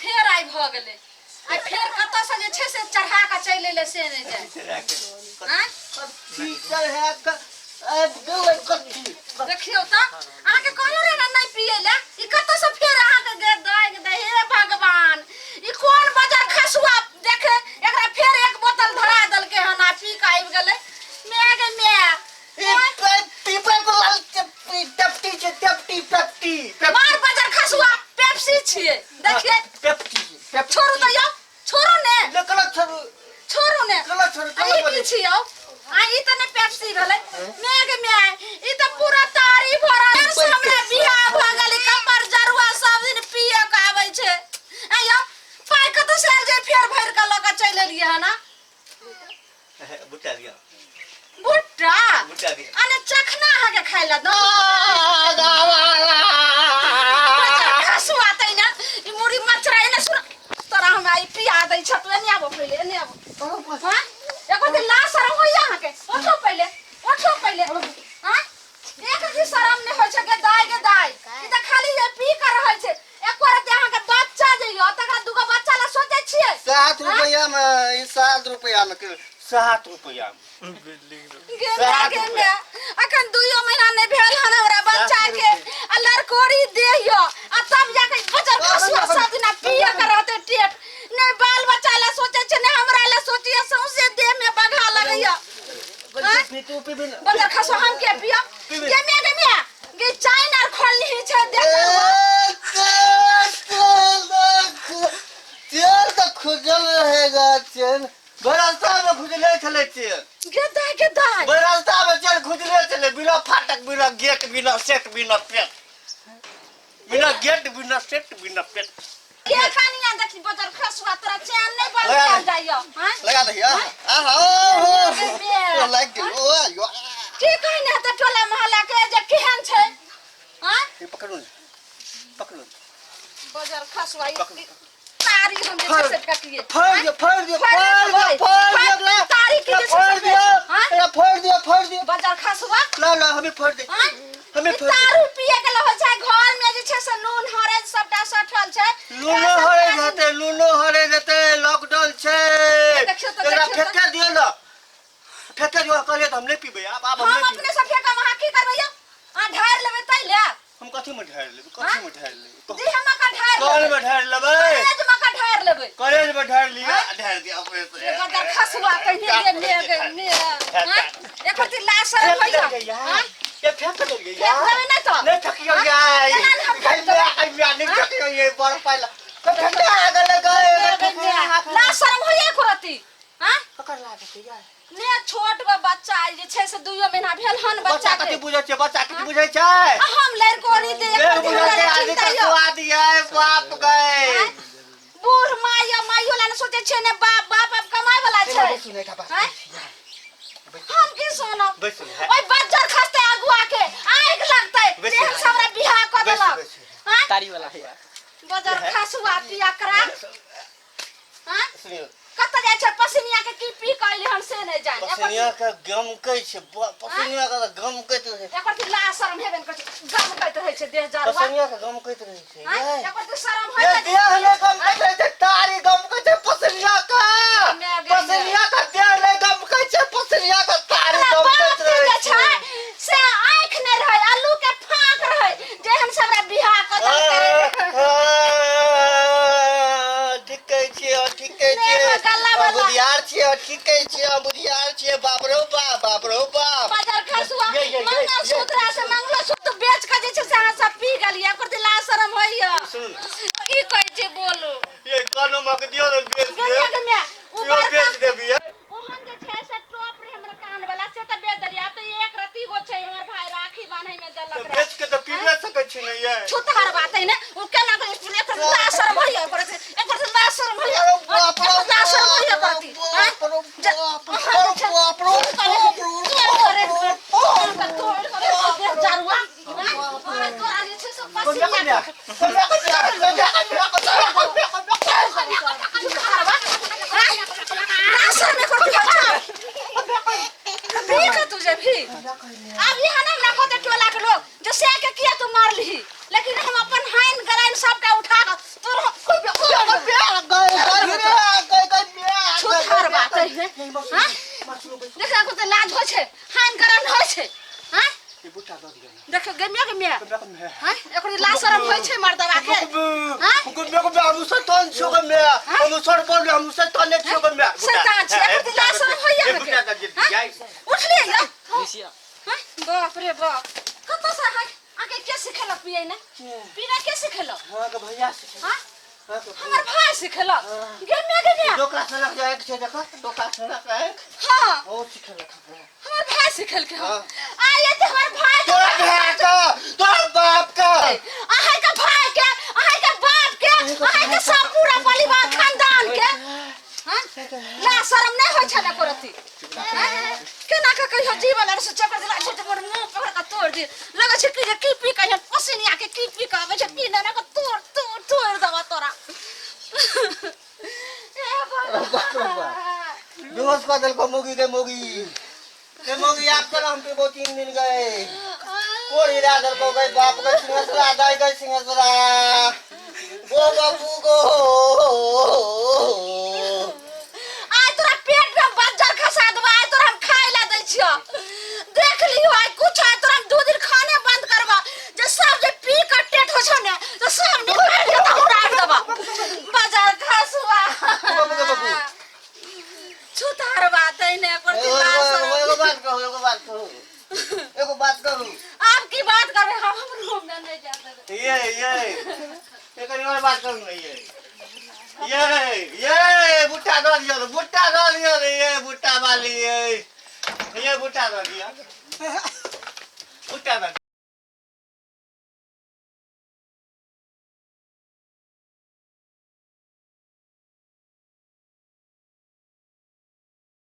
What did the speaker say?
फिर आई भ गेले आ फिर कत से जे छै से चढ़ा के चले ले से नहीं जाय हां चल है देखियो त आहा के कहलो रे ना नहीं पिए ले ई कत से फिर आहा के गे दे हे भगवान ई कोन बाजार खसुआ देखे एकरा फिर एक बोतल धरा दल के हना पी के आइब गेले मैं गे मैं पीपल को लाल टपटी मार बाजार खसुआ पेप्सी छिए देखिए पेप्सी छोड़ू तो यो छोड़ू ने छोड़ू ने आई की छियो आई तने पेप्सी भेले मैं गे मैं ई त पूरा तारी भरा सामने बियाह भ गेली कमर जरुआ सब दिन पिए के आबै छै आयो पाई कत से जे फेर भर के लगा चले लिए है ना बुटा दिया अने चखना है के खाइला दो खसुआ तै ना ई मुड़ी मचराई ना सुन तोरा हम आई पिया दै छतवे ने आबो पहिले ने आबो हां एको दिन ला शरम हो यहां के उठो पहिले हां एक भी शरम ने होय छै के दाई ई त खाली ये पी कर रहै छै एक बार यहां के बच्चा जइयो तकरा दुगो बच्चा ला सोचै छियै 7 रुपया में 7 रुपया में 7 रुपया में अखन 2 महीना नहीं भेल हन हमरा बच्चा के आ लड़कोरी देहियो आ तब जाके बच्चा खसुआ सब दिन पिए के रहते टेट नहीं बाल बच्चा ला सोचे छै नहीं हमरा ला सोचिए सौसे देह में बघा लगइयो बच्चा खसुआ हम के पियो के चाय ना खोलनी छै देख तेल तो खुजल रहेगा चेन बरस्ता में खुजले चले चेन के दाई बरस्ता में चेन खुजले चले बिना फाटक बिना गेट बिना सेट बिना पेट बिना गेट बिना सेट बिना पेट के कानिया देखी बजर खसुआ तोरा चैन नहीं बढ़ जाइयो हां लगा दहिया आहा लाइक ओ यो की कहने त टोला मोहल्ला के जे केहन छै हां पकड़ू बजर खसुआ तारी हम जे से कटिए फोड़ दियो तारी के जे फोड़ दियो बजर खसुआ ला हमें फोड़ दे हमें फोड़ तारू पिए के हो छै घर में जे छै से नून हरद सबटा सठल छै लूनो हरे जते लॉकडाउन छै एकरा फेंके दियो ना फेंके दियो कहले त हम नहीं पीबे अब हम नहीं अपने सब फेंका वहां की करबै आ ढार लेबे तै ले हम कथि में ढार लेबे जी हम का ढार कौन में ढार लेबे कॉलेज में ढार लिया ढार दिया अपने से बजर खसुआ कहिए ने एको ती लाशर भइया ये फेंक दे यार नहीं थकियो यार नहीं थकियो ये बड़ पाइला ठंडा आ गए लाशर होइए करती हां पकड़ ला दे यार ने छोट बच्चा जे छै से 2 महीना भेल हन बच्चा कथि बुझै छै हम लड़कोरी दे बुझा दिया बाप गए बूढ़ माइयो ला सोचे छै ने बाप कमाय वाला छै हम की सुनो ओइ बच्चा खस्ते अगुआ के आइग लगतै देह हमरा बियाह क देलक तारी वाला है बजर खसुआ पिया करा हां सुनियो कत जाय छै पसिनिया के की पी कइले हन से नहीं जान पसिनिया के गम कै छै पसिनिया के गम कैत रहे एकर ती ला शरम हेबे न छै गम कैत रहे छै देह जरवा पसिनिया के गम कैत रहे छै एकर ती शरम ये होय देह ले गम कैत रहे छै तारी गम कै छै पसिनिया का देह ले गम कै छै पसिनिया का तारी गम कैत रहे छै से आंख ने रहे आलू के फाक रहे जे हम सबरा बियाह क देलकै ठीक है बुधियार छिए बाप रो बाप बाजार खसुआ मंगलसूत्र से मंगलसूत्र बेच के जे छै से अहाँ सब पी गेलिए एकर दिला शरम होइया सुन की कहै छै बोलू ये कानो मक दियो न बेच देबी ओहन जे छै से टॉप रे हमरा कान वाला से त बेच दलिया त एक रति गो छै हमर भाई राखी बान्है में देलक बेच के तो पीबे सकै छी नहीं ये छुतहर बात है ना वो केना के एकर लाशर भइया करे छै एकर से लाशर भइया लाशर भइया करती हां जारुआ तोरा जे छै सब पसीना लाशर में करती है तुझे भी अब यहाँ ना खोते टोला के लोग जो से के किया तू मार ली लेकिन हम अपन हाइन गराइन सबका उठा के तोर छुतहर बात है हां देखा को तो लाज हो छै हाइन गराइन हो छै हां देखो गमिया हां एकरी लाशरम होय छै मर्दवा के हां को बाबू से तन छो के में हम सर बोल हम से तने छो के में सतान छै एकरी लाशरम होय उठ ले हां बाप रे बाप कत से है आके के सिखेला पिए ना पीना के सिखेला हां के भैया से हां हमर भाई सिखेला गमिया दोका से लग जाए के देखो दोका से लग जाए हां ओ सिखेला हमर भाई सिखेल के आये ते हमर भाई तोरा भाई का तोर बाप का अहां का भाई के अहां का बाप के अहां के सब पूरा परिवार खानदान के हां ला शर्म नहीं होय छला करती केना के कहियो जीवन और से चक्कर दिला छै त मोर मुंह पकड़ के तोड़ दे लगे छै कि की पी के पसीना के की पी के आवे छै पी ना के तोड़ दवा तोरा ए बाबा बेहोश कर दिल को मोगी के मोगी ये मोगी आप चलो हम पे 2-3 दिन गए कोई इरादर को गए बाप का सिंहसरा दाई का सिंहसरा गो बाबू गो आय तोरा पेट में बज्जर खसा देबा आय तोरा हम खाय ला दै छियो देख लियो आय कुछ आय तोरा हम 2 दिन खाने बंद करबा जे सब जे पी के टेट हो छ ने तो सब निकाल के तो उड़ा देबा बज्जर खसवा बाबू छुतहर बात है ने पर एगो बात कहूं आप की बात करबे हम रूम में नहीं जाते ये एक और बात कहूं ये बुट्टा दो दियो ये बुट्टा वाली ये बुट्टा दो दियो बुट्टा दो